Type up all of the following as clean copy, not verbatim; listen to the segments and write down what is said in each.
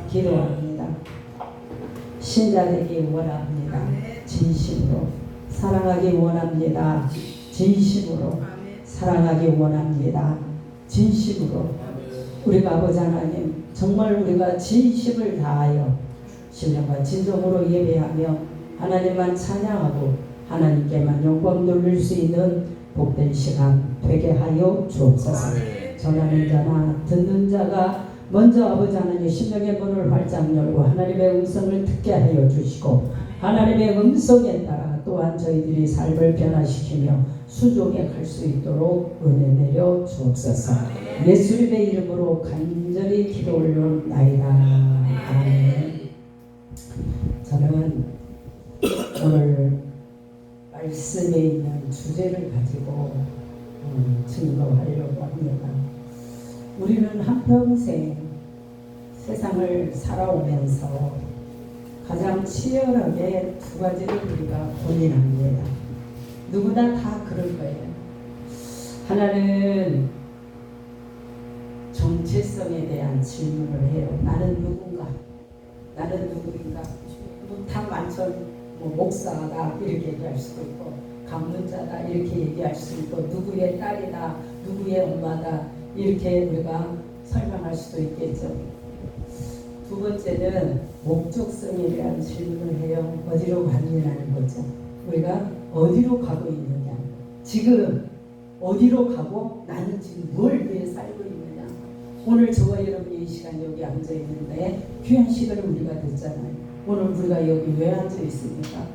기도합니다. 신자 되기 원합니다. 진심으로 사랑하기 원합니다. 진심으로 사랑하기 원합니다. 진심으로 우리가 아버지 하나님 정말 우리가 진심을 다하여 신령과 진정으로 예배하며 하나님만 찬양하고 하나님께만 영광 돌릴 수 있는 복된 시간 되게 하여 주옵소서. 전하는 자나 듣는 자가 먼저 아버지 하나님 심령의 문을 활짝 열고 하나님의 음성을 듣게 하여 주시고 하나님의 음성에 따라 또한 저희들이 삶을 변화시키며 수종에 갈 수 있도록 은혜 내려 주옵소서. 예수님의 이름으로 간절히 기도 올려나이다. 아멘. 저는 오늘 말씀에 있는 주제를 가지고 증거하려고 합니다. 우리는 한평생 세상을 살아오면서 가장 치열하게 두 가지를 우리가 고민합니다. 누구나 다 그럴 거예요. 하나는 정체성에 대한 질문을 해요. 나는 누군가? 나는 누구인가? 다 많죠. 목사다 이렇게 얘기할 수도 있고 강문자다 이렇게 얘기할 수 있고 누구의 딸이다 누구의 엄마다 이렇게 우리가 설명할 수도 있겠죠. 두 번째는 목적성에 대한 질문을 해요. 어디로 가느냐는 거죠. 우리가 어디로 가고 있느냐, 지금 어디로 가고 나는 지금 뭘 위해 살고 있느냐. 오늘 저와 여러분이 이 시간 여기 앉아 있는데 귀한 시간을 우리가 듣잖아요. 오늘 우리가 여기 왜 앉아 있습니까?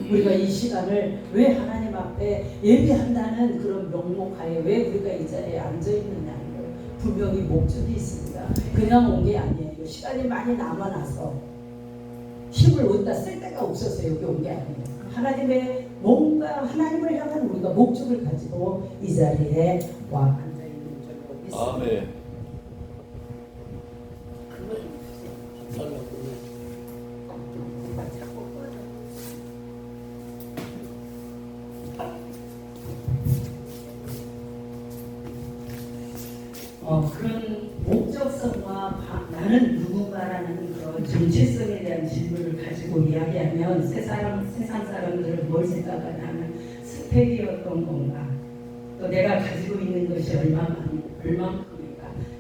우리가 이 시간을 왜 하나님 앞에 예배한다는 그런 명목하에 왜 우리가 이 자리에 앉아 있느냐는 거예요. 분명히 목적이 있습니다. 그냥 온 게 아니에요. 시간이 많이 남아나서 힘을 얻다 쓸 데가 없어서 여기 온 게 아니에요. 하나님의 뭔가 하나님을 향한 우리가 목적을 가지고 이 자리에 와 앉아 있는 줄 믿습니다. 아멘. 그런 목적성과 나는 누군가라는 그런 정체성에 대한 질문을 가지고 이야기하면 세상 사람들은 뭘 생각하냐면 스펙이 어떤 건가, 또 내가 가지고 있는 것이 얼만큼인가,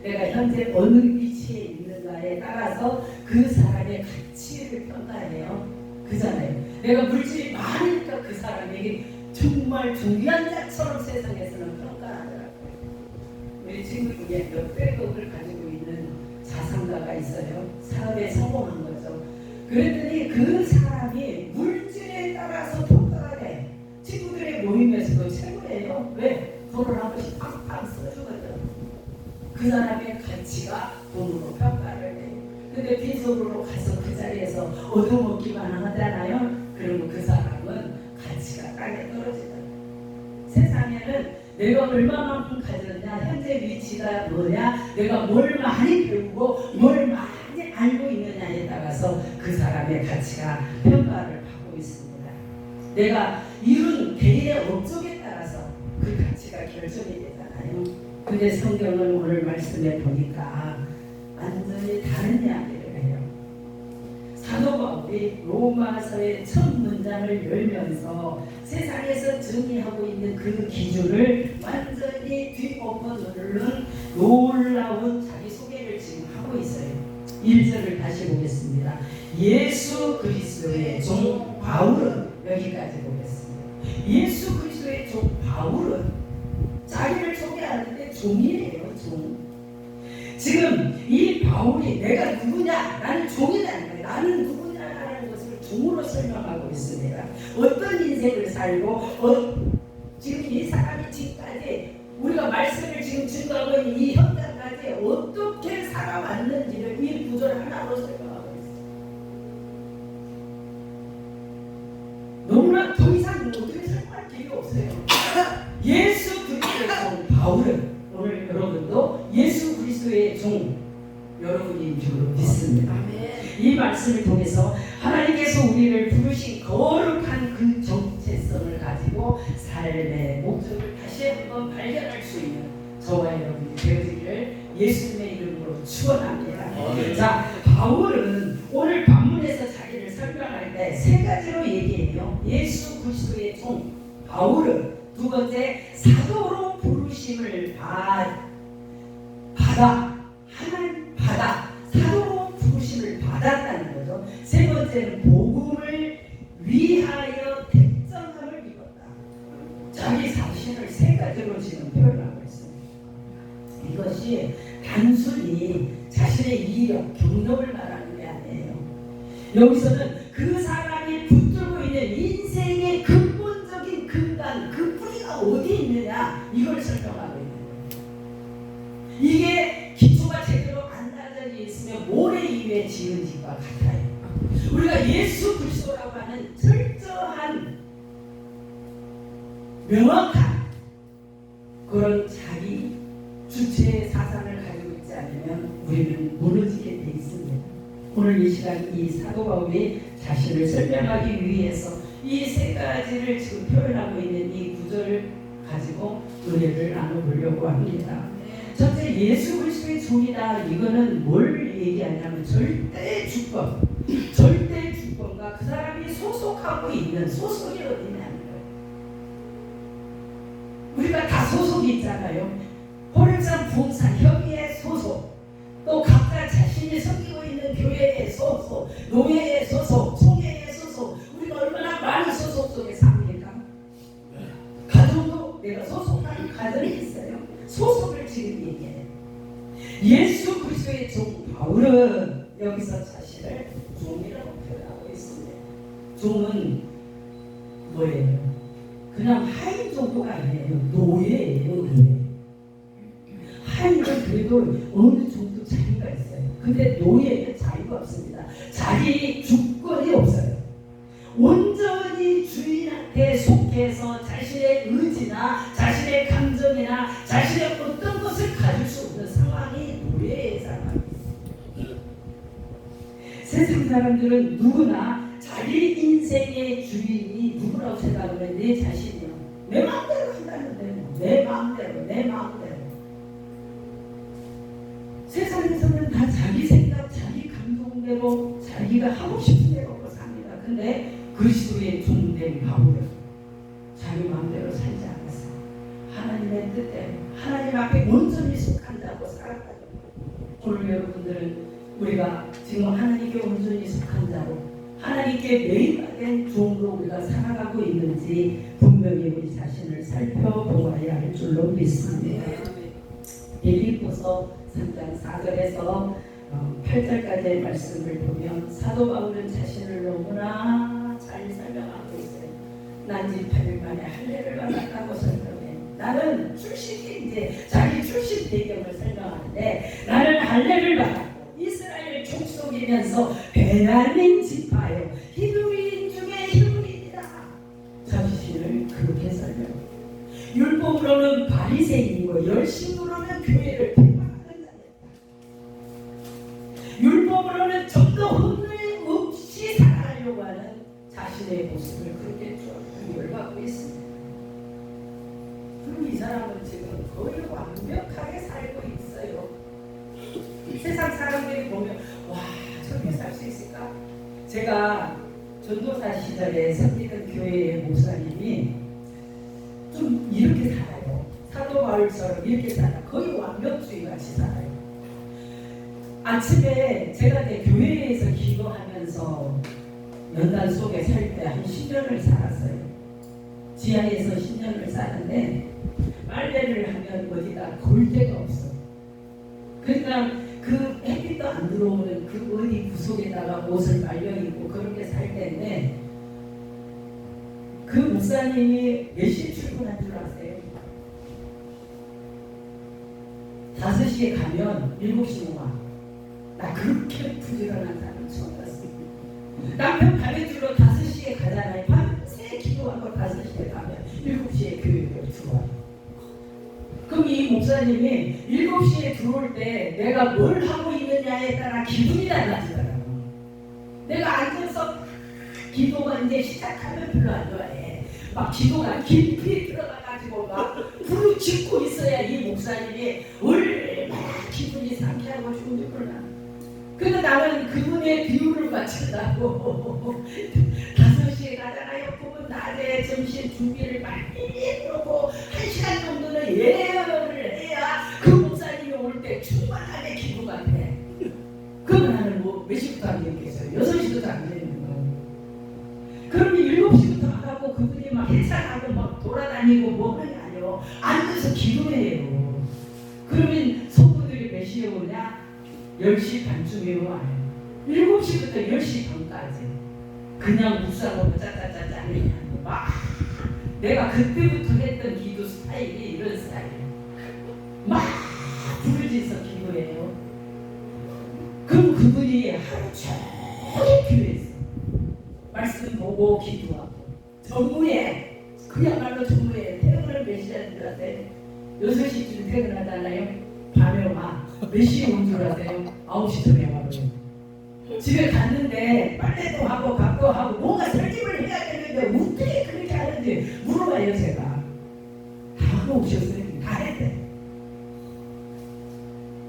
내가 현재 어느 위치에 있는가에 따라서 그 사람의 가치를 평가해요. 그잖아요. 내가 물질이 많으니까 그 사람에게 정말 중요한 자처럼 세상에서는 평가하더라고요. 우리 친구 중에 몇백억을 가지고 있는 자산가가 있어요. 사업에 성공한 거죠. 그랬더니 그 사람이 물질에 따라서 평가가 돼. 친구들의 모임에서도 최고예요. 왜? 돈을 한 번씩 팍팍 써주거든. 그 사람의 가치가 돈으로 평가를 해요. 근데 빈손으로 가서 그 자리에서 얻어먹기만 하잖아요. 그러면 그 사람은 가치가 땅에 떨어지더라고요. 세상에는 내가 얼마만큼 가졌냐, 현재 위치가 뭐냐, 내가 뭘 많이 배우고 뭘 많이 알고 있느냐에 따라서 그 사람의 가치가 평가를 받고 있습니다. 내가 이룬 개인의 업적에 따라서 그 가치가 결정이 되잖아요. 그 근데 성경은 오늘 말씀에 보니까 완전히 다른 이야기를 해요. 사도 바울이 로마서의 첫 문장을 열면서 세상에서 정의하고 있는 그 기준을 완전히 뒤엎어 누르는 놀라운 자기소개를 지금 하고 있어요. 1절을 다시 보겠습니다. 예수 그리스도의 종 바울은, 여기까지 보겠습니다. 예수 그리스도의 종 바울은 자기를 소개하는데 종이에요. 종. 지금 이 바울이 내가 누구냐, 나는 종이라는 거예요. 나는 누구냐라는 것을 종으로 설명하고 있습니다. 어떤 인생을 살고 지금 이 사람이 지금까지 우리가 말씀을 지금 증거하고 있는 이 현장까지 어떻게 살아왔는지를 이 구절 하나로 설명하고 있어요. 너무나 더 이상 어떻게 설명할 길이 없어요. 예수 그리스도의 종 바울은, 오늘 여러분도 예수 그리스도의 종 여러분인 줄로 믿습니다. 이 말씀을 통해서 하나님께서 우리를 부르신 거룩한 그 정체성을 가지고 삶의 목적을 다시 한번 발견할 수 있는 저와 여러분이 되어지기를 예수님의 이름으로 축원합니다. 자, 바울은 오늘 본문에서 자기를 설명할 때 세 가지로 얘기해요. 예수 그리스도의 종 바울은, 두 번째, 사도로 부르심을 하나님 사도로 부르심을 받았다는 거죠. 세 번째는 복음을 위하여 택정함을 입었다. 자기 자신을 세 가지로 지금 표현하고 있습니다. 이것이 단순히 자신의 이력, 경력을 말하는 게 아니에요. 여기서는 그 사람이 붙들고 있는 인생의 근본적인 근간, 그 뿌리가 어디 있느냐, 이걸 설명하고 있는 거예요. 이게 기초가 제대로 안 다져져 있으면 모래 위에 지은 집과 같아요. 우리가 예수 그리스도라고 하는 철저한, 명확한 그런 자기 주체의 사상을 가지고 있지 않으면 우리는 무너지게 돼 있습니다. 오늘 이 시간 이 사도 바울이 자신을 설명하기 위해서 이 세 가지를 지금 표현하고 있는 이 구절을 가지고 은혜를 나눠보려고 합니다. 첫째, 예수 그리스도의 종이다. 이거는 뭘 얘기하냐면 절대 주권, 절대 주권과 그 사람이 소속하고 있는 소속이 어디냐는 거예요. 우리가 다 소속이 있잖아요. 호령산 부흥산 협의회 소속, 또 각자 자신이 섬기고 있는 교회의 소속, 노예의 소속, 총회의 소속, 우리가 얼마나 많은 소속 속에 삽니까? 가정도 내가 소속하는 가정이 있어요. 소속을 지금 얘기해요. 예수 그리스도의 종 바울은 여기서 자신을 종이라고 표현하고 있습니다. 종은 뭐예요? 그냥 하인 정도가 아니에요. 노예예요. 노예. 하인은 그래도 어느 정도 자유가 있어요. 근데 노예는 자유가 없습니다. 자기 주권이 없어요. 온전히 주인한테 속해서 자신의 의지나 자신의 감정이나 자신의 어떤 것을 가질 수 없는 상황이 노예의 상황이에요. 세상 사람들은 누구나 자기 인생의 주인이 누구라고 생각하면 내 자신이요. 내 마음대로 한다는데, 내 마음대로. 세상에서는 다 자기 생각, 자기 감동대로, 자기가 하고 싶은 대로 삽니다. 근데 그리스도의 종된 바울은 자기 마음대로 살지 않았어요. 하나님의 뜻대로, 하나님 앞에 온전히 속한다고 살았다는 거예요. 오늘 여러분들은 우리가 지금 하나님께 온전히 속한 자로, 하나님께 매입된 종으로 우리가 살아가고 있는지 분명히 우리 자신을 살펴보아야 할 줄로 믿습니다. 빌립보서 3장 4절에서 8절까지의 말씀을 보면 사도 바울은 자신을 너무나 잘 설명하고 있어요. 난 지 8일 만에 할례를 받았다고 설명해. 나는 출신이 이제 자기 출신 배경을 설명하는데, 나는 할례를 받았고 이스라엘 족속이면서 베냐민 지파요 히브리인 중에 히브리인이다. 자신을 그렇게 설명해. 율법으로는 바리새인이고 열심으로는 교회를 핍박하는 자였다. 율법으로는 좀 더 흥을 없이 살아가려고 하는 자신의 모습을 그렇게 열받고 있습니다. 그럼 이 사람은 지금 거의 완벽하게 사람들이 보면 와 저렇게 살 수 있을까? 제가 전도사 시절에 섬기던 교회의 목사님이 좀 이렇게 살아요. 사도 바울처럼 이렇게 살아. 거의 완벽주의 같이 살아요. 아침에 제가 내 교회에서 기도하면서 연단 속에 살 때 한 10년을 살았어요. 지하에서 10년을 사는데 빨래를 하면 어디다 걸 데가 없어. 그러니까 그 햇빛도 안 들어오는 그 어디 구석에다가 옷을 말려 입고 그렇게 살 때인데 그 목사님이 몇 시에 출근한 줄 아세요? 5시에 가면 7시에 와. 나 그렇게 부지런한 사람 처음 봤어요. 남편 밤에주로 5시에 가잖아요. 밤새 기도하고 5시에 가면 7시에 교회로 들어와요. 그럼 이 목사님이 7시에 들어올 때 내가 뭘 하고 있느냐에 따라 기분이 달라지더라고. 내가 앉아서 기도가 이제 시작하면 별로 안 좋아해. 막 기도가 깊이 들어가가지고 막 부르짖고 있어야 이 목사님이 얼마나 기분이 상쾌하고 좋은지 몰라. 근데 나는 그분의 비유를 맞춘다고 5시에 가잖아요. 그분 낮에 점심 준비를 많이 해놓고 1시간 정도는 예언을 해야 그 목사님이 올 때 충만하게 기도가 돼. 그럼 나는 뭐 몇 시부터 안 되겠어요? 6시부터 안 되는 거. 그러면 7시부터 하고 그분이 막 해산하고 막 돌아다니고 뭐는 아니요. 앉아서 기도해요. 그러면 성도들이 몇 시에 오냐? 10시 반쯤에 와요. 7시부터 10시 반까지 그냥 묵상하고 짜짜짜짜 막 내가 그때부터 했던 기도 스타일이 이런 스타일이에요. 막 부르짖어서 기도해요. 그럼 그분이 하루 종일 기도했어. 말씀 보고 기도하고 정무에 그야말로 정무에 퇴근을 몇 시에 줄 아세요? 6시쯤 퇴근하잖아요. 밤에 와. 몇 시에 온 줄 아세요? 9시 전에 와요. 집에 갔는데 빨래도 하고 밥도 하고 뭔가 설집을 해야 되는데 어떻게 그렇게 하는지 물어봐요. 제가 다 하고 오셨어요. 다 했대.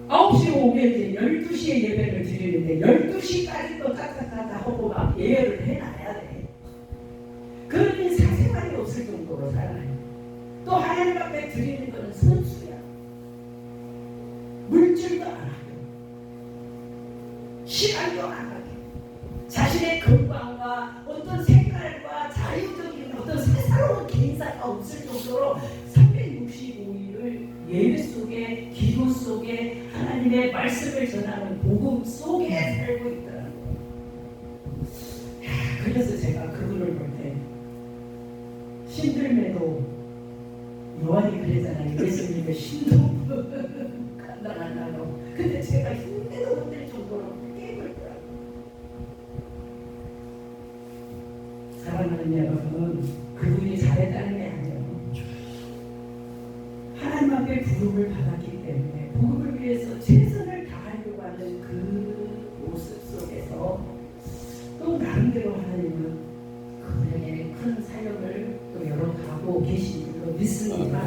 9시에 오면 이제 12시에 예배를 드리는데 12시까지도 딱딱딱 하고 막 예열을 해놔야 돼. 그러니 사생활이 없을 정도로 살아요. 또 하나님 앞에 드리는 거는 선수야. 물질도 안 하고 시간도 안 하고 자신의 건강과 어떤 생활과 자유적인 어떤 새로운 개인사가 없을 정도로 365일을 예배 속에 기도 속에 하나님의 말씀을 전하는 복음 속에 살고 있더라고요. 그래서 제가 그분을 볼 때 힘들매도 요한이 그랬잖아요. 예수님의 신도 간단하다고. 근데 제가 힘내도 못될 정도로 게임을 더라고요. 사랑하는 여러분, 그분이 잘했다는 게 아니에요. 하나님 앞에 부름을 받았기 때문에 복음을 위해서 최선을 다하려고 하는 그 모습 속에서 또 나름대로 하나님은 그분에게 큰 사역을 또 열어가고 계신 줄로 믿습니다.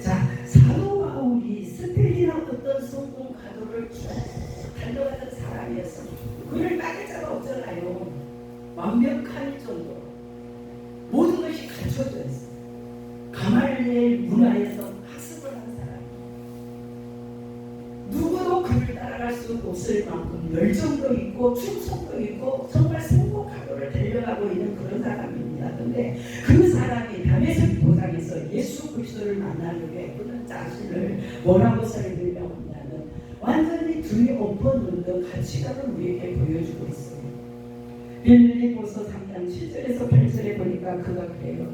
자, 사도 바울이 스텔이나 어떤 성공 가도를 쭉 달려가던 사람이었어. 그를 따를 자가 없잖아요. 완벽할 정도로 모든 것이 갖춰져 있어. 가말리엘 문화에서 학습을 한 사람. 누구도 그를 따라갈 수 없을 만큼 열정도 있고 충성도 있고 정말 성공 가도를 달려가고 있는 그런 사람입니다. 그런데 그 사람이 담에색 도상에서 예수 그리스도를 만나려고 그는 자신을 뭐라고 설명하냐면 완전히 등에 엎어놓는 가치관을 우리에게 보여주고 있어요. 빌립보서 3장 7절에서 8절에 보니까 그가 그래요.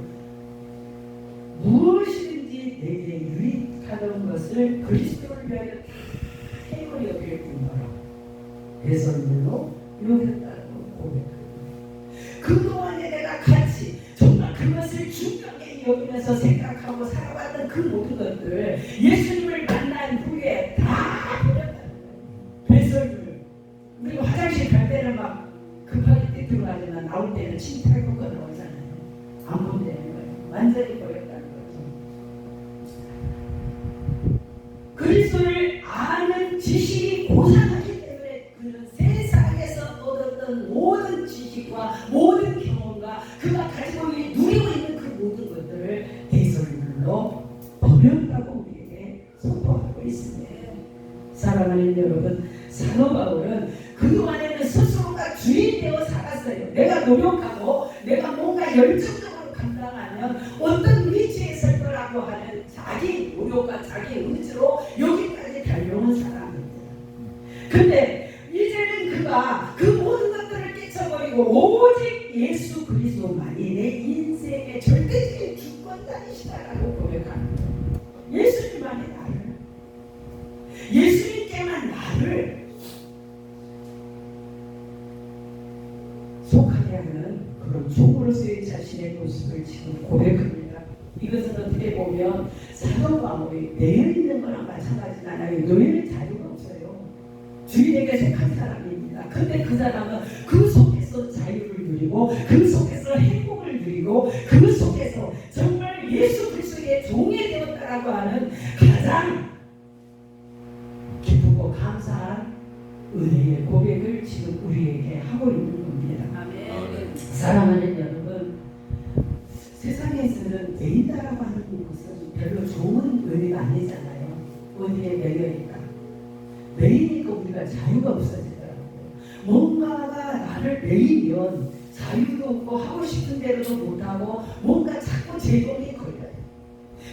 무엇이든지 내게 유익하던 것을 그리스도를 위하여 다 행을 여길 뿐더러 배설물로 여겼다고 고백합니다. 그동안에 내가 같이 정말 그것을 중요하게 여기면서 생각하고 살아왔던 그 모든 것들 예수님을 만난 후에 다 버렸다는 거예요. 배설물. 우리가 화장실 갈 때는 막 급하게 뛰어가지만 나올 때는 침 탈고 나오잖아요. 안 보면 되는 거예요. 완전히 버렸다는 거죠. 그리스도를 아는 지식이 고상하기 사랑하는 여러분, 사도 바울은 그동안에는 스스로가 주인 되어 살았어요. 내가 노력하고 내가 뭔가 열정적으로 감당하면 어떤 위치에 설 거라고 하는 자기 노력과 자기 의지로 여기까지 달려온 사람입니다. 근데 이제는 그가 그 모든 것들을 깨쳐버리고 오직 예수 그리스도만이 내 인생의 절대적인 주권자이시다라고 고백하는 거예요. 예수님만이 나를, 예수님께만 나를 속하게 하는 그런 종으로서의 자신의 모습을 지금 고백합니다. 이것은 어떻게 보면 사도 바울이 매여 있는 거랑 마찬가지잖아요. 노예는 자유가 없어요. 주인에게 속한 사람입니다. 근데 그 사람은 그 속에서 자유를 누리고 그 속에서 행복을 누리고 그 속에서 정말 예수 그리스도의 종이 되었다라고 하는 가장 기쁘고 감사한 은혜의 고백을 지금 우리에게 하고 있는 겁니다. 아멘. 사랑하는 여러분, 세상에서는 매인다라고 하는 것은 별로 좋은 의미가 아니잖아요. 어디에 매여있다. 매이니까 우리가 자유가 없어지더라고요. 뭔가가 나를 매이면 자유도 없고 하고 싶은 대로도 못하고 뭔가 자꾸 제동이 걸려요.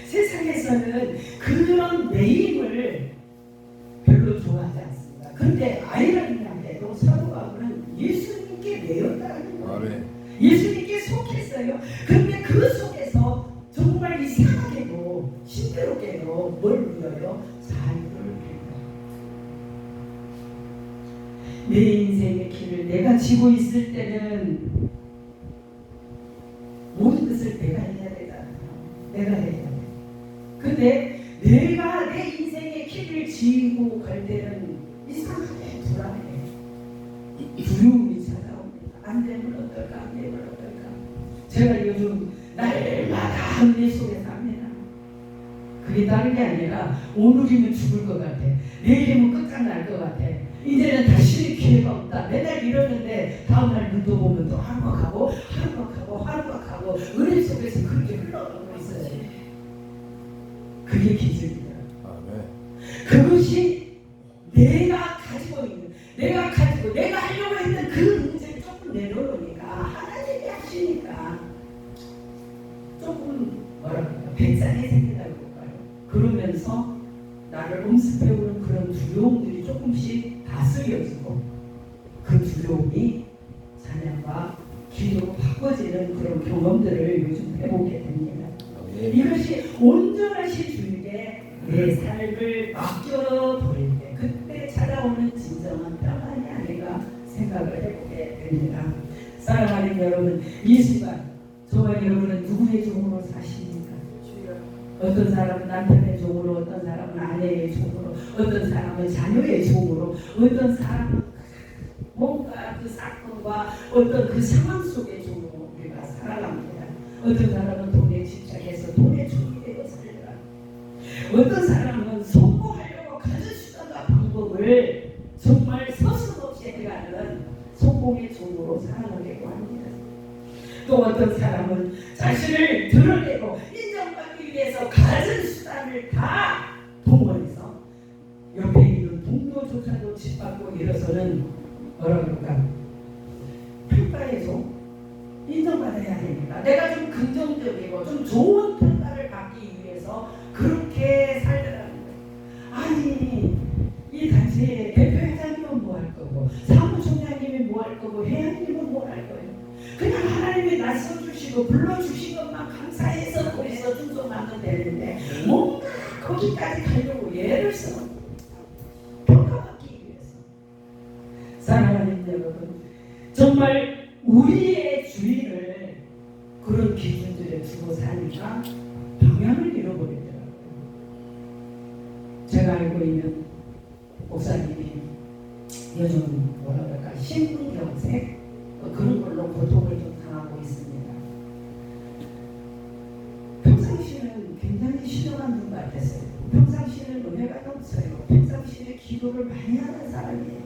세상에서는 그런 매임을 별로 좋아하지 않습니다. 그런데 아이러니하게도 사도 바울은 예수님께 매였다는 거예요. 예수님께 속했어요. 그런데 그 속에서 정말 이상하게도 신비롭게도 뭘 누려요? 자유를 누려요. 내 인생의 길을 내가 지고 있을 때는 모든 것을 내가 해야 되잖아요. 내가 해야 돼. 근데 내가 내 인생의 길을 지고 갈 때는 이상하게 불안해. 두려움이 찾아옵니다. 안 되면 어떨까? 안 되면 어떨까? 제가 요즘 날마다 내 속에 삽니다. 그게 다른 게 아니라 오늘이면 죽을 것 같아. 내일이면 끝장날 것 같아. 이제는 다시 기회가 없다. 맨날 이러는데 다음날 눈도 보면 또 하루가 가고 하루가 가고 하루가 가고 은혜 속에서 그렇게 흘러가고 있어요. 그게 기적이다. 그것이 내가 가지고 있는, 내가 하려고 했던 그 문제를 조금 내려놓으니까 하나님이 하시니까 조금 뭐랄까 배짱이 생긴다고 할까요? 그러면서 나를 엄습해오는 그런 두려움들이 조금씩 다스려지고 그 두려움이 찬양과 기도로 바꿔지는 그런 경험들을 요즘 해보게 됩니다. 이것이 온전하신 주님께 내 삶을 맡겨버릴 때 그때 찾아오는 진정한 평안이 아닌가 생각을 해보게 됩니다. 사랑하는 여러분, 이 순간 저와 여러분은 누구의 종으로 사십니까? 어떤 사람은 남편의 종으로, 어떤 사람은 아내의 종으로, 어떤 사람은 자녀의 종으로, 어떤 사람은 뭔가 그 사건과 어떤 그 상황 속의 종으로 우리가 살아갑니다. 어떤 사람은 돈에 집착해서 돈의 종이 되어 살더라. 어떤 사람은 성공하려고 가진 수단과 방법을 정말 서슴없이 해가는 성공의 종으로 살아가려고 합니다. 또 어떤 사람은 자신을 드러내고 인정받기 위해서 가진 수단을 다 동원해서 옆에 있는 동료조차도 짓밟고 일어서는 뭐라 그럴까? 평가의 종? 인정받아야 되니까 내가 좀 긍정적이고 좀 좋은 평가를 받기 위해서 그렇게 살더라는 거예요. 아니 이 단체의 대표회장님은 뭐 할 거고 사무총장님이 뭐 할 거고 회장님은 뭐 할 거예요. 그냥 하나님이 낯서주시고 불러주신 것만 감사해서 거기서 충성하면 되는데 뭔가 거기까지 가려고 애를 써 평가받기 위해서. 사랑하는 여러분, 정말 우리의 주인을 그런 기준들에 두고 사니까 방향을 잃어버리더라고요. 제가 알고 있는 목사님이 요즘 뭐라 그럴까 심근경색 그런 걸로 고통을 좀 당하고 있습니다. 평상시에는 굉장히 신령한 분 같았어요. 평상시에는 은혜가 넘쳐요. 평상시에 기도를 많이 하는 사람이에요.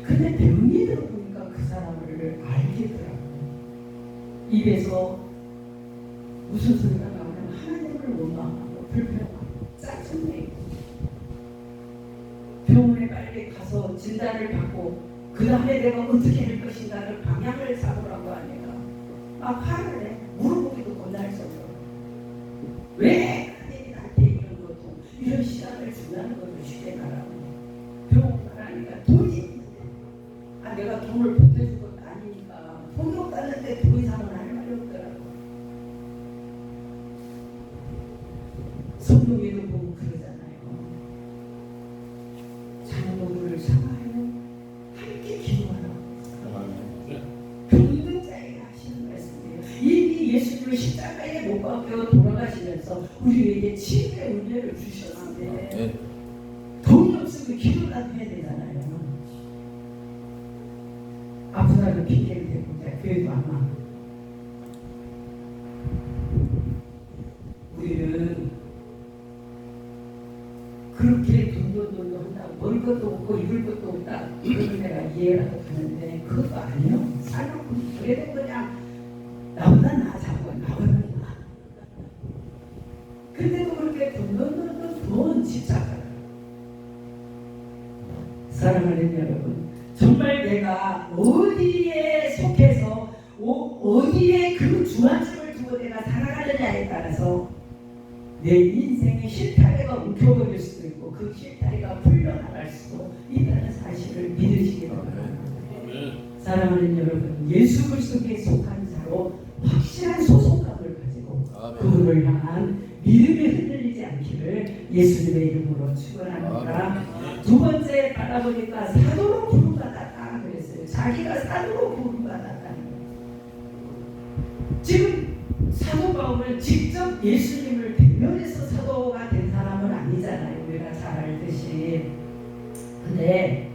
근데 병이 들어보니까 그 사람을 알겠더라고요. 입에서 무슨 소리가 나오면 하나님을 원망하고 불평하고 짜증내고. 그러니까 하나님이 낯서주시고 불러주시는 것만 감사해서 거기서 충성하면 되는데 뭔가 거기까지 가려고 애를 쓰는. 평가받기 위해서. 사랑하는 여러분, 진단을 받고 그 다음에 내가 어떻게 할 것인가를 방향을 잡으라고 하니까 막 화를 내. 물어보기도 겁날 정도로. 왜 나한테 이런 것도 이런 시간을 준다는 것도 쉽게 말하고 병원 가라니까 돈이 있는데 내가 돈을 보태줄 것도 아니니까 돈이 없다는데 더 이상은 할 말이 없더라고. 성경에도 보면 그러잖아요. 장로들을 사랑하여 함께 기도하라고. 병든 자에게 하시는 말씀이에요. 이미 예수님을 십자가에 못 박혀 돌아가시면서 우리에게 치유의 은혜를 주셨는데 돈이 없으면 기도라도 해야 되잖아요. 아프다고 핑계를 대고 교회도 안 와. 우리는 그렇게 돈돈돈도 한다고 먹을 것도 없고 입을 것도 없다 이러면 내가 이해라도 하는데 그것도 아니요. 살고 그래도 그냥 나보다 나아자고 나보다 나. 근데도 그렇게 돈돈돈돈 돈 집착하라. 사랑하는 여러분, 정말 내가 어디에 속해서 어디에 그 주안점을 두고 내가 살아가느냐에 따라서 내 인생의 실타래가 움켜버릴 수도 있고 그 실타래가 풀려나갈 수도 있다는 사실을 믿으시기 바랍니다. 사랑하는 여러분, 예수 그리스도께 속한 자로 확실한 소속감을 가지고 그분을 향한 믿음이 흔들리지 않기를 예수님의 이름으로 축원합니다. 두 번째 바라보니까 사도로 부름받았다 그랬어요. 자기가 사도로 부름받았다는 거예요. 지금 사도 바울은 직접 예수님을 대면해서 사도가 된 사람은 아니잖아요. 우리가 잘 알듯이. 근데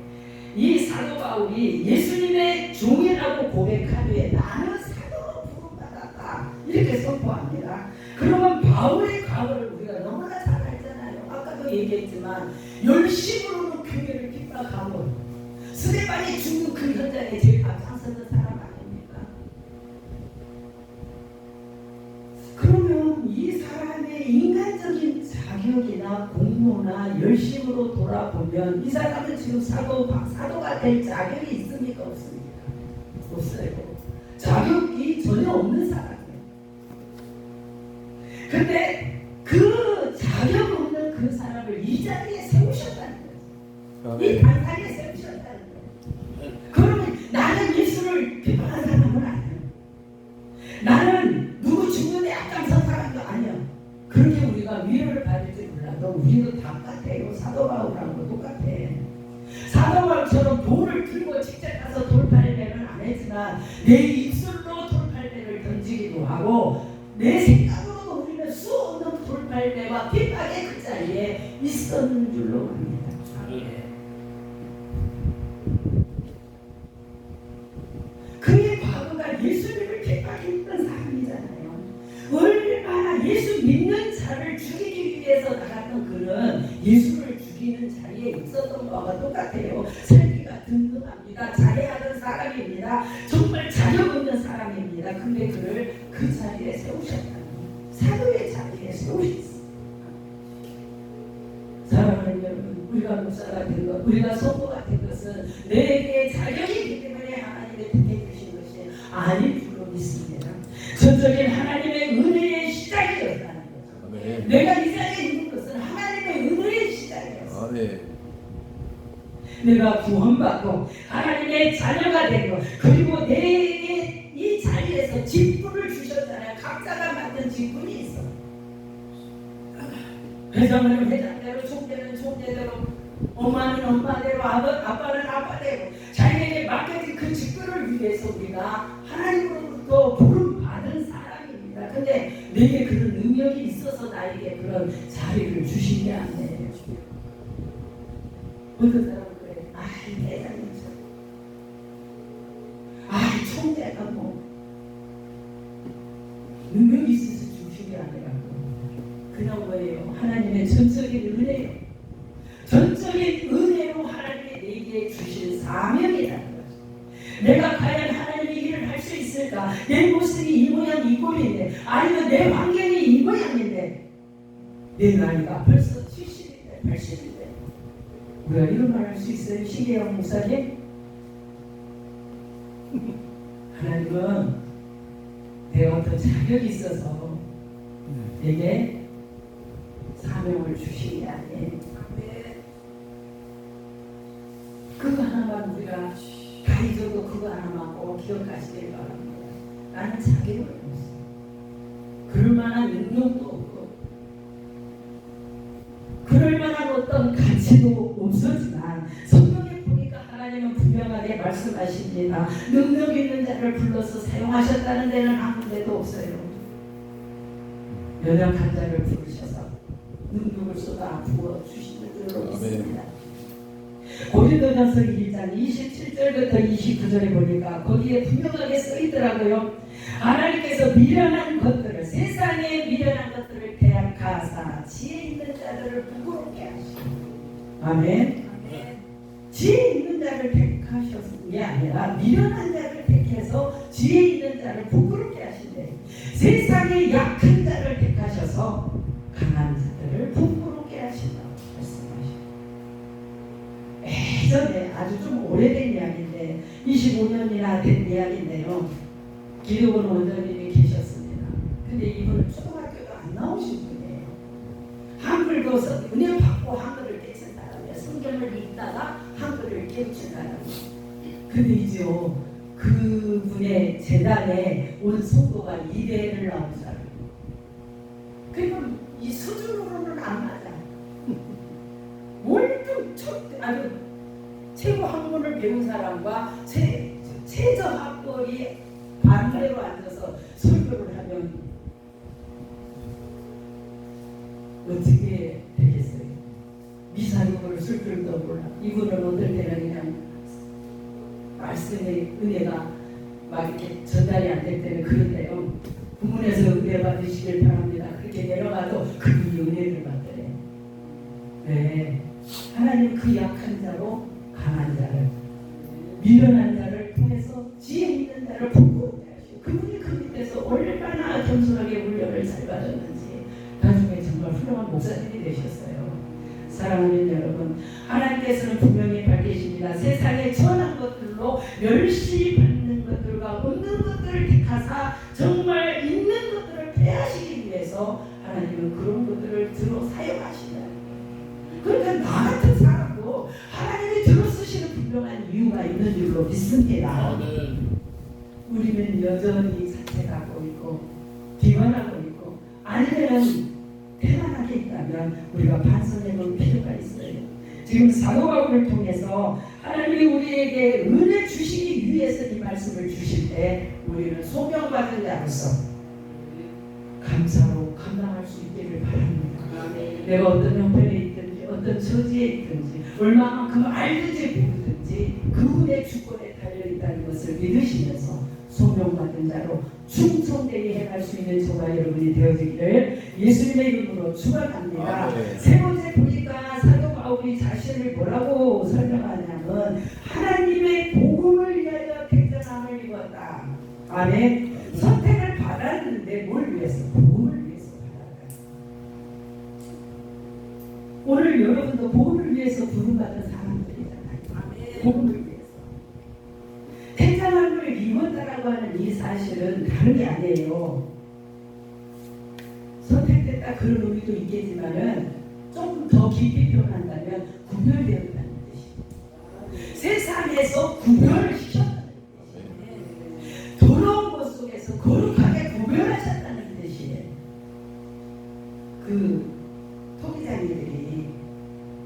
이 사도 바울이 예수님의 종이라고 고백한 후에 나는 사도로 부름받았다 이렇게 선포합니다. 그러면 바울의 과거를 우리가 너무나 잘 알잖아요. 아까도 얘기했지만 열심으로 교회를 핍박하고 스데반이 죽는 그 현장에 제일 앞장서는 사람 아닙니까? 그러면 이 사람의 인간적인 자격이나 공로나 열심으로 돌아보면 이 사람은 지금 사도가 될 자격이 있습니까? 없습니까? 없어요. 자격이 전혀 없는 사람이에요. 근데 그 자격 없는 그 사람을 이 자리에 세우셨다는 거예요. 이 단상에 세우셨다는 거예요. 그러면 나는 예수를 비판한 사람은 아니에요. 나는 누구 죽는데 앞장선 사람도 아니야. 그렇게 우리가 위로를 받을지 몰라도 우리도 다 똑같아요. 사도 바울하고 똑같아. 사도 바울처럼 돌을 들고 직접 가서 돌팔매는 안 했지만 내 입술로 돌팔매를 던지기도 하고 내 생각으로도 우리는 수 없는 돌팔매와 핍박의 그 자리에 있었는 줄로 압니다. 그의 과거가 예수님을 핍박했던 사람이잖아요. 얼마나 예수 믿는 자를 죽이기 위해서 나갔던 그는 예수를 죽이는 자리에 있었던 것과 똑같아요. 살기가 든든합니다. 잘해하던 사람입니다. 정말 자격 없는 사람입니다. 근데 그를 그 자리에 세우셨다는 사도의 자리에 세우셨어요. 사랑하는 여러분, 우리가 목사가 된 것, 우리가 성도가 된 것은 내게 자격이 있기 때문에 하나님의 뜻해 주신 것이 아닐 줄로 믿습니다. 전적인 하나님의 은혜의 시작이었다는 거죠. 아멘. 내가 이 자리에 있는 것은 하나님의 은혜의 시작이었어요. 아멘. 내가 구원받고 하나님의 자녀가 된 것, 그리고 내게 이 자리에서 직분을 주셨잖아요. 각자가 맡은 직분이 있어. 회장은 회장대로, 총재는 총재대로, 엄마는 엄마대로, 아빠는 아빠대로 자기에게 맡겨진 그 직분을 위해서 우리가 하나님으로부터 부름받은 사람입니다. 근데 내게 그런 능력이 있어서 나에게 그런 자리를 주신 게 아니에요. 어떤 사람은 그래. 회장님처럼. 총재가 뭐 능력이 있어서 주신 게 아니라고. 그냥 뭐예요? 하나님의 전적인 은혜요. 전적인 은혜로 하나님이 내게 주신 사명이라는 거죠. 내가 과연 하나님의 일을 할 수 있을까? 내 모습이 이 모양 이 꼴인데, 아니면 내 환경이 이 모양인데, 내 나이가 벌써 70인데 80인데 우리가 이런 말 할 수 있어요? 시계영 목사님? 하나님은 내가 어떤 자격이 있어서 내게 사명을 주신 게 아니에요. 그거 하나만 우리가 다 잊어도 그거 하나만 꼭 기억하시길 바랍니다. 나는 자격을 없어. 그럴 만한 능력도 없고 그럴 만한 어떤 가치도 없었지만 성경에 보니까 하나님은 분명하게 말씀하십니다. 능력 있는 자를 불러서 사용하셨다는 데는 한 군데도 없어요. 연약한 자를 부르셔서 능력을 쏟아 부어 주시는 줄로 믿습니다. 고린도전서 1장 27절부터 29절에 보니까 거기에 분명하게 써 있더라고요. 하나님께서 미련한 것들을, 세상에 미련한 것들을 대학하사 지혜 있는 자들을 부끄럽게 하시고, 아멘. 지혜 있는 자를 택하셨은 게 아니라 미련한 자를 택해서 지혜 있는 자를 부끄럽게 하신대. 세상에 약한 자를 택하셔서 강한 자들을 부끄럽게 하신다고 말씀하시고, 예전에 아주 좀 오래된 이야기인데 25년이나 된 이야기인데요. 기도원 원장님이 계셨습니다. 근데 이분은 초등학교도 안 나오신 분이에요. 한글도 은혜 받고 한글을 깨친 사람이에요. 성경을 읽다가 한글을 깨우친 사람이에요. 근데 이제요, 그분의 재단에 온 성도가 2대를 나온 사람이에요. 그러니까 이 수준으로는 안 맞아. 월등 아주 최고 학문을 배운 사람과 최저 학벌이 반대로 앉아서 설교를 하면 어떻게 되겠어요? 미사용어를 쓸 줄도 몰라. 이분은 어떨 때는 그냥 말씀의 은혜가 막 이렇게 전달이 안 될 때는 그런데요. 부문에서 은혜 받으시길 바랍니다. 그렇게 내려가도 그분이 은혜를 받더래요. 네. 하나님 그 약한 자로 강한 자를, 미련한 자를 통해서 지혜 있는 자를 부끄럽게 하시고, 그분이 그 밑에서 얼마나 겸손하게 훈련을 잘 받았는지 나중에 정말 훌륭한 목사님이 되셨어요. 사랑하는 여러분, 하나님께서는 분명히 밝히십니다. 세상에 천한 것들로 멸시 받는 것들과 없는 것들을 택하사 정말 있는 것들을 폐하시기 위해서 하나님은 그런 것들을 들어 사용하신다. 그러니까 나 같은 사람도 하나님이 들어쓰시는 분명한 이유가 있는 줄로 믿습니다. 우리는 여전히 사채하고 있고 기만하고 있고, 아니면 태만하게 있다면 우리가 반성해볼 필요가 있어요. 지금 사도 바울을 통해서 하나님이 우리에게 은혜 주시기 위해서 이 말씀을 주실 때 우리는 소명받은 자로서 감사로 감당할 수 있기를 바랍니다. 내가 어떤 형편에 있든지 어떤 처지에 있든지 얼마만큼 알든지 모르든지 그분의 주권에 달려있다는 것을 믿으시면서 소명받은 자로 충성되게 해갈 수 있는 저와 여러분이 되어지기를 예수님의 이름으로 축원합니다. 세 번째 보니까 사도 바울이 자신을 뭐라고 설명하냐면 하나님의 복음을 위하여 택정함을 입었다. 아멘. 선택을 받았는데 뭘 위해서? 복음을 위해서 받았다. 오늘 여러분도 복음을 위해서 부름받은 사람들이잖아요. 복음을 위해서. 택정함을 입었다라고 하는 이 사실은 다른 게 아니에요. 선택됐다 그런 의미도 있겠지만은 조금 더 깊이 표현한다면 구별되었다는 뜻이에요. 세상에서 구별을 시켰다는 뜻이에요. 더러운 것 속에서 거룩하게 구별하셨다는 뜻이에요. 그 토기장이들이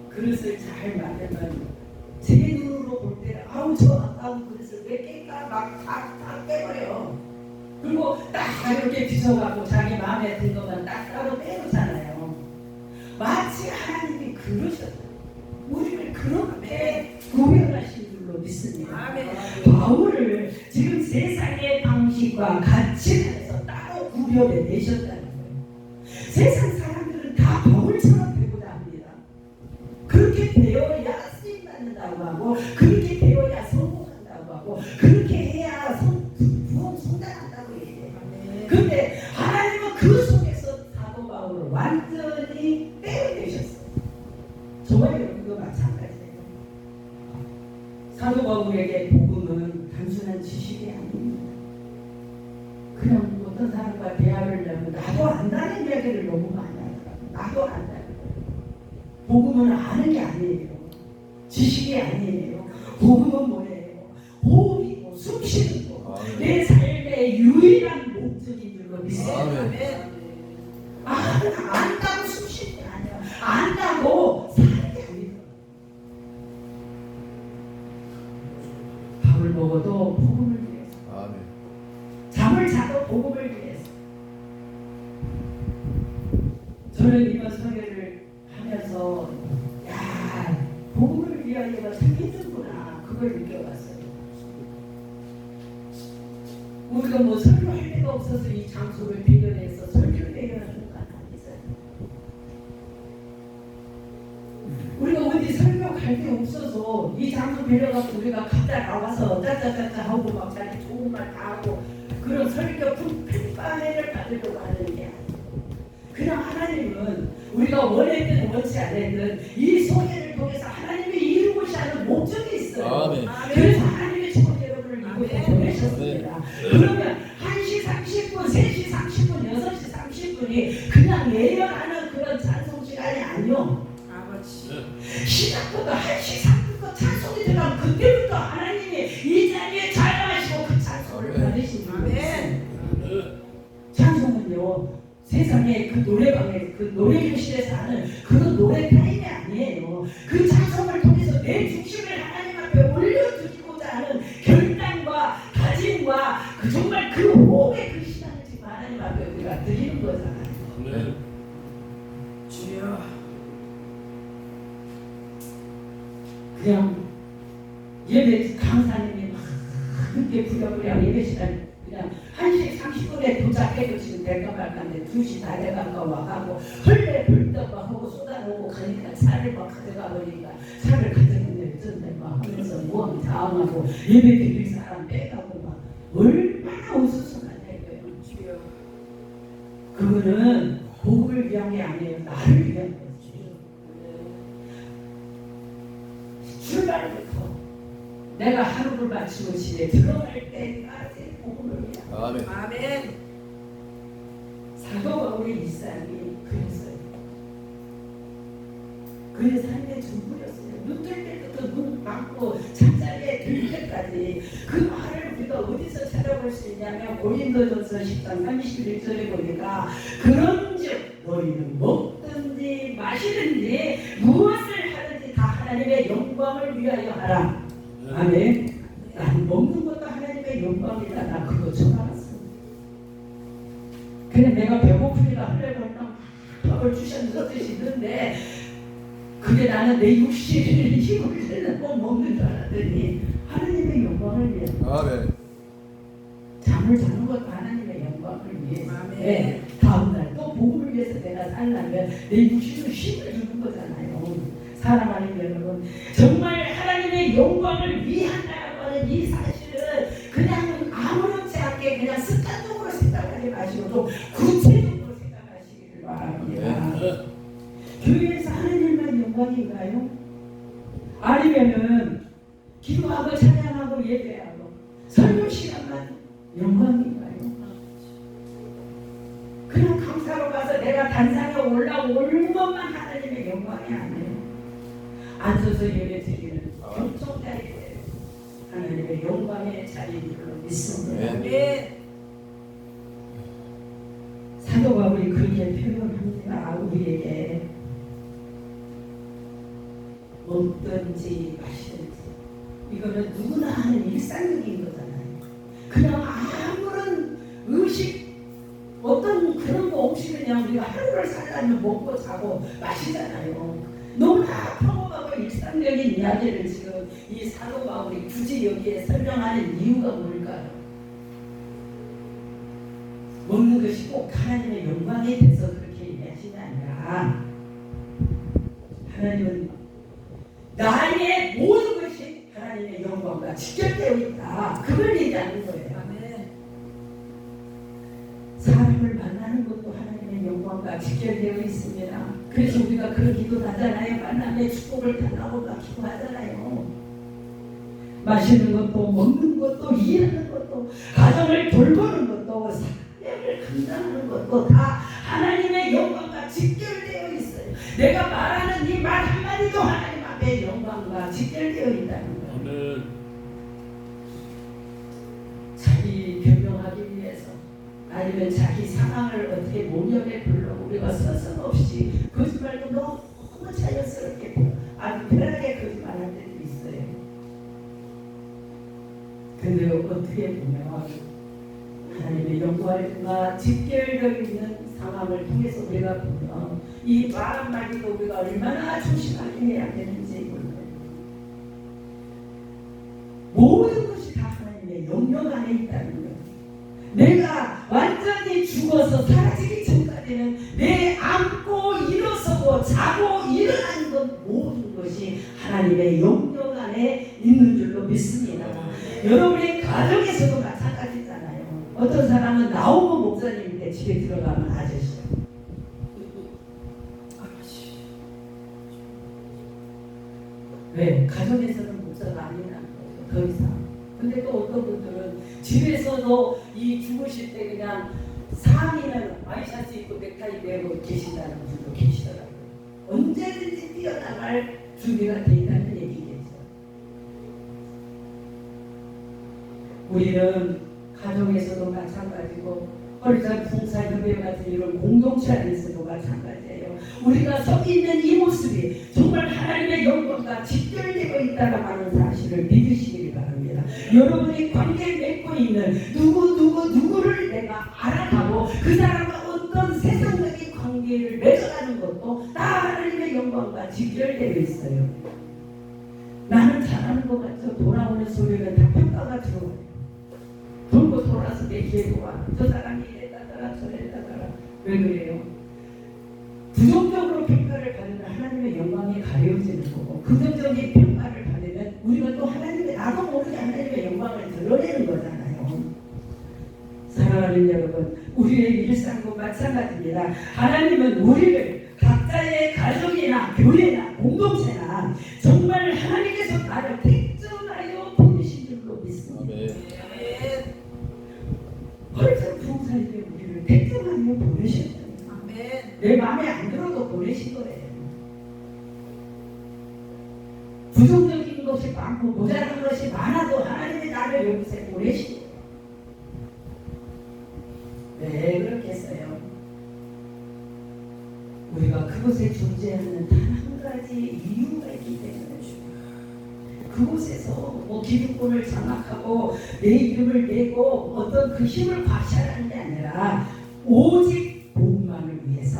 그릇을 잘 만들면 제 눈으로 볼 때 아우 저 아까운 그릇을 왜 깰까 막 다 깨버려요. 그리고 딱 이렇게 뒤져가고 자기 마음에 든 것만 딱 따로 빼놓잖아요. 마치 하나님이 그러셨다. 우리를 그렇게 구별하신 줄로 믿습니다. 바울을 지금 세상의 방식과 가치에서 따로 구별해 내셨다는 거예요. 세상 사람들은 다 바울처럼 되고자 합니다. 그렇게 되어야 쓰임 받는다고 하고, 그렇게 되어야 성공한다고 하고, 그렇게 해야 성장한다고 얘기해요. 그런데 하나님은 그 속에서 사도 바울을 완전히 떼어내셨어요. 저와 여러분도 마찬가지예요. 사도 바울에게 복음은 단순한 지식이 아닙니다. 그냥 어떤 사람과 대화를 하면 나도 안다는 이야기를 너무 많이 하더라고요. 나도 안다. 복음은 아는 게 아니에요. 지식이 아니에요. 복음은 뭐예요? 호흡이고 숨쉬는 거. 내 삶의 유일한 목적인 줄로 믿어요. 안다고 숨쉬는 게 아니야. 안다고 사는 게 아니에요. 밥을 먹어도 복음을 위해서. 잠을 자도 복음을 위해서. 저는 이번 설교를 하면서 야, 복음을 위하여가 참 힘들구나 그걸 느껴봤어요. 우리가 뭐 설교할 데가 없어서 이 장소를 대결해서 설교를 대결하는 건 아니잖아요. 우리가 어디 설교 갈 데 없어서 이 장소 빌려갖고 우리가 각자 나와서 짜짜짜짜 하고 막 자기 좋은 말 다 하고 그런 설교 팬파회를 받으려고 하는 게 아니에요. 그냥 하나님은 우리가 원했든 원치 않았든 이 소개를 통해서 하나님이 이루고자 하는 목적이 있어요. 그래서 하나님의 축복 여러분을 이곳에 보내셨습니다. 그러면 1시 30분, 3시 30분, 6시 30분이 그냥 예언하는 그런 찬송 시간이 아니요. 시작부터 1시 3분부터 찬송이 들어가면 그때부터 하나님이 이 자리에 자영하시고 그 찬송을 받으십니다. 찬송은요. 세상에 그 노래방에 그 노래교실에서 하는 그런 노래 타임이 아니에요. 그 찬송을 통해서 내 중심을 하나님 앞에 올려드리고자 하는 결단과 다짐과 그 정말 그 호흡의 그 시간을 지금 하나님 앞에 우리가 드리는 거잖아요. 주여 그냥 예배 강사님이 막 늦게 부랴부랴 예배 시간 그냥 1시 30분에 도착해도 지금 될까 말까인데 2시 다 돼가니까 와가고 헐레 불떡 막 하고 쏟아놓고 가니까 차를 막 가져가 버리니까 차를 가져가는데 어쩐데 막 하면서 모함 당하고 예배 드릴 사람 빼가고 막 얼마나 우스스하냐 이거예요. 그거는 복음을 위한 게 아니에요. 나를 위한 거예요. 출발부터 내가 하루를 마치고 집에 들어갈 때까지 복음을 위한 아멘. 사도 바울의 일상이 그랬어요. 그의 삶의 전부였어요. 눈 뜰 때부터 눈 감고 잠자리에 들 때까지 그 말을 우리가 어디서 찾아볼 수 있냐면 고린도전서 10장 31절에 보니까 그런즉 너희는 먹든지 마시든지 무엇을 하든지 다 하나님의 영광을 위하여 하라. 아멘. 난 먹는 것도 하나님의 영광이다. 나 그거 처음 알았어. 그냥 내가 배고프니까 하려고 했던 밥을 주셨는데 그게 나는 내 육신을 힘을 내려고 먹는 줄 알았더니 하나님의 영광을 위해. 아멘. 잠을 자는 것도 하나님의 영광을 위해서. 네. 다음날 또 복음을 위해서 내가 살려면 내 육신을 힘을 주는 거잖아요. 사랑하는 여러분, 정말 하나님의 영광을 위한다라고 하는 이 사실은 그냥 아무렇지 않게 그냥 습관적으로 생각하지 마시고 좀 구체적으로 생각하시기를 바랍니다. 교회에서 하는 일만 영광인가요? 아니면은 기도하고 찬양하고 예배하고 설교 시간만 영광인가요? 그냥 감사로 가서 내가 단상에 올라오는 것만 하나님의 영광이 아니에요. 앉아서 예배 드리는 경청자리에 하나님의 영광의 자리인 줄로 믿습니다. 네. 사도 바울이 그렇게 표현합니다. 우리에게 먹든지 마시든지 이거는 누구나 하는 일상적인 거잖아요. 그냥 아무런 의식 어떤 그런 거 없이 그냥 우리가 하루를 살려면 먹고 자고 마시잖아요. 너무나 평범하고 일상적인 이야기를 지금 이 사도 바울이 굳이 여기에 설명하는 이유가 뭘까요? 먹는 것이 꼭 하나님의 영광에 대해서 그렇게 얘기하시는 게 아니라 하나님은 나의 모든 것이 하나님의 영광과 직결되어 있다. 그걸 얘기하는 거예요. 사람을 만나는 것도 하나님의 영광과 직결되어 있습니다. 그래서 우리가 그런 기도 하잖아요. 만남의 축복을 달라고 막 기도하잖아요. 마시는 것도 먹는 것도 일하는 것도 가정을 돌보는 것도 사명을 감당하는 것도 다 하나님의 영광과 직결되어 있어요. 내가 말하는 이 말 한마디도 하나님 앞에 영광과 직결되어 있다는 거예요. 아멘. 자기 변명하기 위해서 아니면 자기 상황을 어떻게 모면에 불러 우리가 서슴없이 거짓말도 너무 자연스럽게 아주 편하게 거짓말할 때도 있어요. 근데 어떻게 보면 하나님의 영광과 직결되어 있는 상황을 통해서 우리가 보면 이 말 한마디도 우리가 얼마나 조심하게 해야 되는지 몰라요. 모든 것이 다 하나님의 영역 안에 있다는 거예요. 내가 완전히 죽어서 사라지기 전까지는 내 안고 일어서고 자고 일어나는 것 모든 것이 하나님의 영역 안에 있는 줄로 믿습니다. 여러분의 가정에서도 마찬가지잖아요. 어떤 사람은 나오고 목사님인데 집에 들어가면 아저씨야. 왜? 가정에서는 목사가 아니라는 거죠. 더 이상. 근데 또 어떤 분들은 집에서도 이 죽으실 때 그냥 상의는 와이셔츠 입고 넥타이 메고 계신다는 분도 계시더라고요. 언제든지 뛰어나갈 준비가 돼 있다는 얘기겠죠. 우리는 가정에서도 마찬가지고 허리장 봉사협회 같은 이런 공동체 안에서도 마찬가지예요. 우리가 서 있는 이 모습이 정말 하나님의 영광과 직결되어 있다고 하는 사실을 믿으시길 바랍니다. 여러분이 관계를 맺고 있는 누구를 내가 알아가고 그 사람과 어떤 세상적인 관계를 맺어가는 것도 다 하나님의 영광과 직결되어 있어요. 나는 잘하는 것 같죠? 돌아오는 소리는 다 평가가 들어와요. 돌고 돌아서 내 귀에 돌아. 저 사람이 이랬다더라 저랬다더라. 왜 그래요? 부정적으로 평가를 받으면 하나님의 영광이 가려지는 거고 긍정적인 평가를 받으면 우리가 또 하나님의 나도 모르게 하나님의 영광을 드러내는 거잖아요. 사랑하는 여러분, 우리의 일상도 마찬가지입니다. 하나님은 우리를 각자의 가정이나 교회나 공동체나 정말 하나님께서 나를 택정하여 보내신 줄로 믿습니다. 벌써 부흥사님이 우리를 택정하여 보내셨잖아요. 내 마음에 안 들어도 보내신 거예요. 부정적인 것이 많고 모자란 것이 많아도 하나님이 나를 여기서 보내신 거예요. 왜 그렇겠어요? 우리가 그곳에 존재하는 단 한 가지 이유가 있기 때문에 그곳에서 뭐 기득권을 장악하고 내 이름을 내고 어떤 그 힘을 과시하는 게 아니라 오직 복음만을 위해서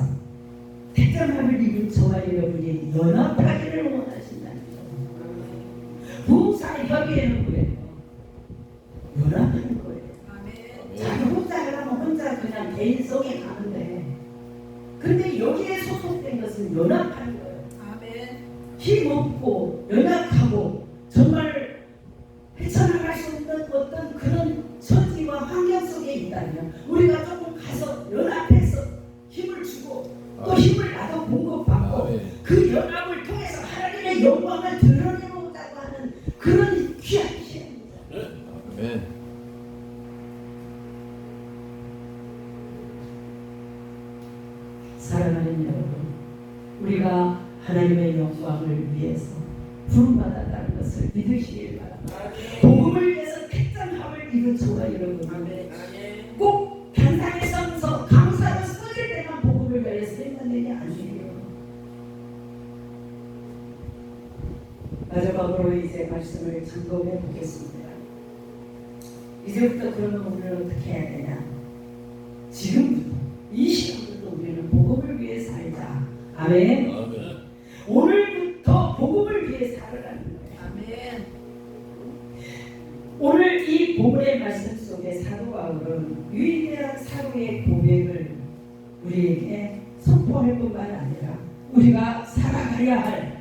택정함을 입은 저와 여러분이 연합하기를 원하신다는 거예요. 부흥사협의회는 뭐예요? 연합하는 거예요. 자기 혼자 하려면 혼자 그냥 개인성에 가는데 근데 여기에 소속된 것은 연합하는 거예요. 힘없고 연약하고 정말 헤쳐나갈 수 없는 어떤 그런 처지와 환경 속에 있다면 우리가 조금 가서 연합해서 힘을 주고 또 힘을 나도 공급받고 그 연합을 통해서 하나님의 영광을 드러내보자고 하는 그런 귀한 시간입니다. 아멘. 사랑하는 여러분, 우리가 하나님의 영광을 위해서 부름받았다는 것을 믿으시길 바랍니다. 복음을 위해서 택정함을 입은 저와 여러분, 꼭 단상에 서서 강사로 써질 때만 복음을 위해서 했는 일이 아니에요. 마지막으로 이제 말씀을 점검해 보겠습니다. 이제부터 그러면 우리는 어떻게 해야 되냐? 지금부터 이 시간부터 우리는 복음을 위해 살자. 아멘. 아멘. 오늘부터 복음을 위해 살아가는 거예요. 아멘. 오늘 이 본문의 말씀 속에 사도 바울은 위대한 사도의 고백을 우리에게 선포할 뿐만 아니라 우리가 살아가야 할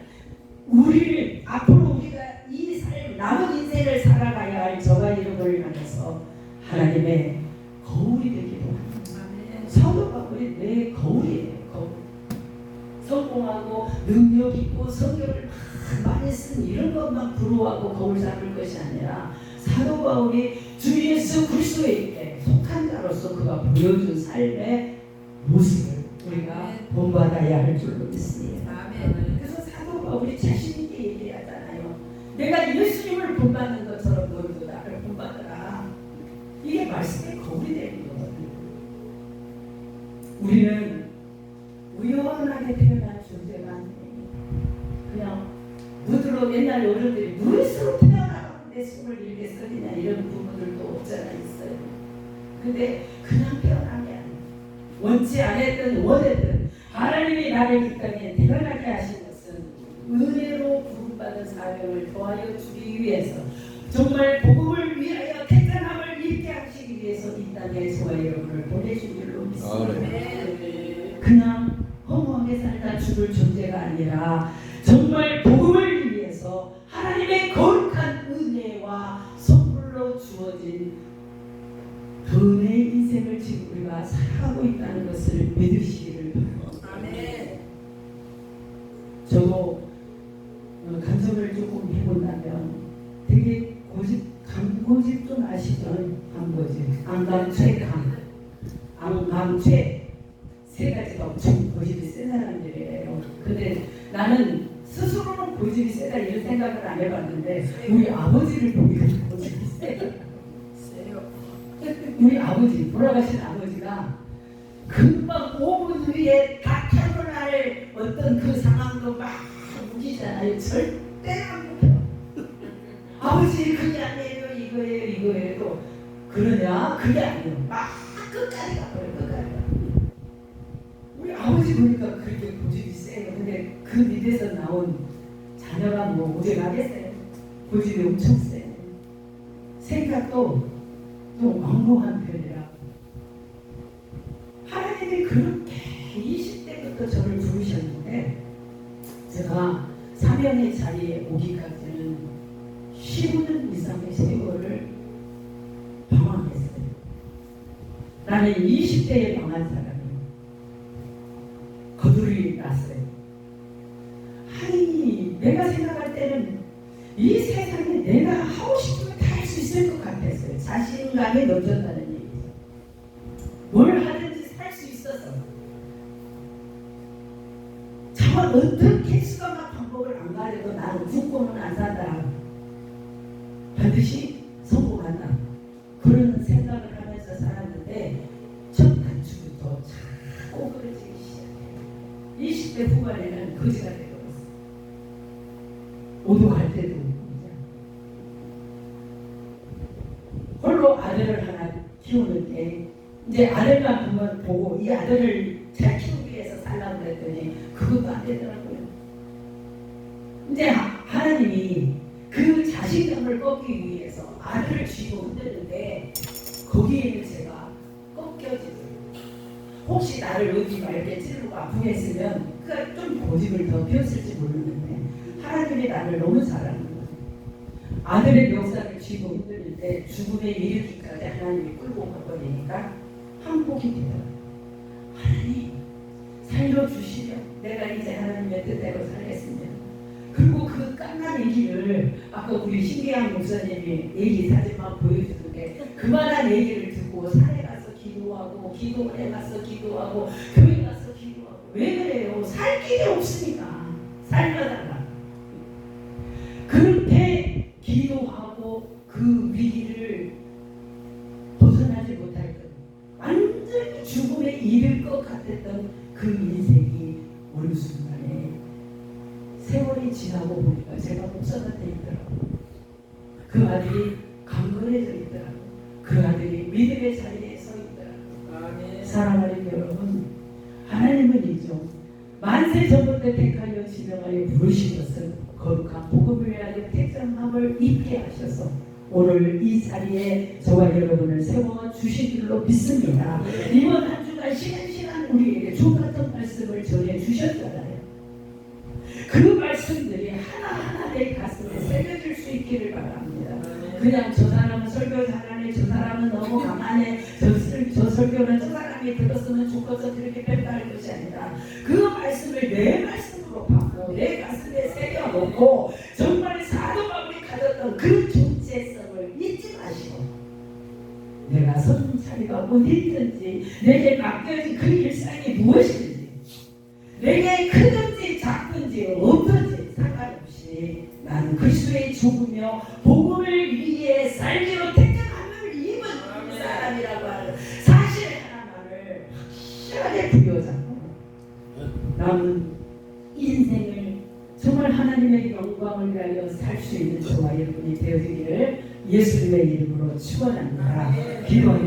우리를 앞으로 우리가 이 삶 남은 인생을 살아가야 할 저와 여러분을 향해서 하나님의 거울이 되기도 합니다. 아멘. 사도 바울이 내 거울이에요. 거울. 성공하고 능력 있고 성경을 많이 많이 쓴 이런 것만 부러워하고 거울 삼을 것이 아니라 사도 바울이 주 예수 그리스도에게 속한 자로서 그가 보여준 삶의 모습을 우리가 본받아야 할 줄로 믿습니다. 그래서 사도 바울이 자신 있게 얘기하잖아요. 내가 예수님을 본받는 것처럼 너희도 나를 본받아라. 이게 말씀의 거울이 되는 거거든요. 우리는 우연하게 태어난 존재가 아니에요. 그냥 무드로 옛날 어른들이 무엇으로 태어나는데 21개 썩이냐 이런 부부들도 없잖아 있어요. 근데 그냥 태어난 게 아니에요. 원치 않았든 원했든 하나님이 나를 이 땅에 태어나게 하신 것은 은혜로 부름받은 사명을 더하여 주기 위해서 정말 복음을 위하여 택함을 입게 하시기 위해서 이 땅에 저와 여러분을 보내신 줄로 믿습니다. 그냥 허무하게 살다 죽을 존재가 아니라 정말 복음을 위해서 하나님의 거룩한 은혜와 선물로 주어진 은혜의 인생을 지금 우리가 살아가고 있다는 것을 믿으시기를 바랍니다. 아멘. 저도 간섭을 조금 해본다면 되게 강고집 좀 아시죠? 강고집, 안강최 세 가지가 엄청 고집이 센 사람들이에요. 근데 나는 스스로는 고집이 세다 이런 생각을 안 해봤는데 우리 아버지를 보니까 고집이 세요. 우리 아버지, 돌아가신 아버지가 금방 5분 후에 다 터널 어떤 그 상황도 막 우기잖아요. 절대 안 웃겨. 아버지 그게 아니에요. 이거예요. 그러냐? 그게 아니에요. 막 끝까지 가버려. 끝까지. 우리 아버지 보니까 그렇게 고집이 세요. 근데 그 밑에서 나온 자녀가 뭐 오직하겠어요. 고집이 엄청 세요. 생각도 또 완고한 편이라 하나님이 그렇게 20대부터 저를 부르셨는데 제가 사명의 자리에 오기까지는 15년 이상의 세월을 방황했어요. 나는 20대에 망한 사람이에요. 거들이 났어요. 아니 내가 생각할 때는 이 세상에 내가 하고 싶으면 다 할 수 있을 것 같았어요. 자신감이 넘쳤다는 얘기죠. 뭘 하든지 살 수 있어서 정말 어떻게 수강한 방법을 안 가려도 나는 죽고는 안 산다. 반드시 성공한다. 그런 생각을 하면서 살았는데 첫 단추부터 자꾸 그러지기 시작해요. 20대 후반에는 거지가 되어버렸어요. 오도갈 때도 홀로 아들을 하나 키우는데 이제 아들만 보고 이 아들을 잘 키우기 위해서 살라고 그랬더니 그것도 안 되더라고요. 이제 하나님이 그 자신감을 꺾기 위해서 아들을 쥐고 흔드는데 거기에는 제가 꺾여지더라고요. 혹시 나를 어디 말게 찌르고 아프게 했으면 그가 좀 고집을 더 피웠을지 모르는데 하나님이 나를 너무 잘하는 거예요. 아들의 역사를 쥐고 흔들 때 죽음에 이르기까지 하나님이 끌고 가버리니까 항복이 되더라고요. 하나님 살려주시면 내가 이제 하나님의 뜻대로 살겠습니다. 그리고 그 깐난의 길을 아까 우리 신기한 목사님이 얘기 사진만 보여주는데 그만한 얘기를 듣고 산에 가서 기도하고 기도원에 가서 기도하고 교회 가서 기도하고 왜 그래요? 살 길이 없으니까 살려달라. 그렇게 기도하고 그 위기를 벗어나지 못할 것 완전히 죽음에 이를 것 같았던 그 인생이 어느 순간에 세월이 지나고 보니까 제가 목사가 돼 있더라고요. 그 아들이 강건해져 있더라고요. 그 아들이 믿음의 자리에 서 있더라고요. 사랑하는 여러분, 하나님은이죠. 만세 전부터 택하여 지명하여 부르신 것은 거룩한 복음을 위하여 택정함을 입게 하셔서 오늘 이 자리에 저와 여러분을 세워주신 줄로 믿습니다. 이번 한 주간 시간 우리에게 주 같은 말씀을 전해주셨잖아요. 그 말씀들이 하나하나 내 가슴에 새겨질 수 있기를 바랍니다. 그냥 저 사람은 설교 잘하네, 저 사람은 너무 강하네, 저 설교는 저 사람이 들었으면 좋겠어 그렇게 평가할 것이 아니라 그 말씀을 내 말씀으로 받고 내 가슴에 새겨놓고 저 내게 맡겨진 그 일상이 무엇인지, 내게 크든지 작든지 없든지 상관없이 나는 그리스도의 죽으며 복음을 위해 살기로 택한 하나님을 입은 사람이라고 하는 사실 하나만을 확실하게 부여잡고 남은 인생을 정말 하나님의 영광을 위하여 살 수 있는 저와 여러분이 되어지기를 예수님의 이름으로 축원합니다. 기도하겠습니다.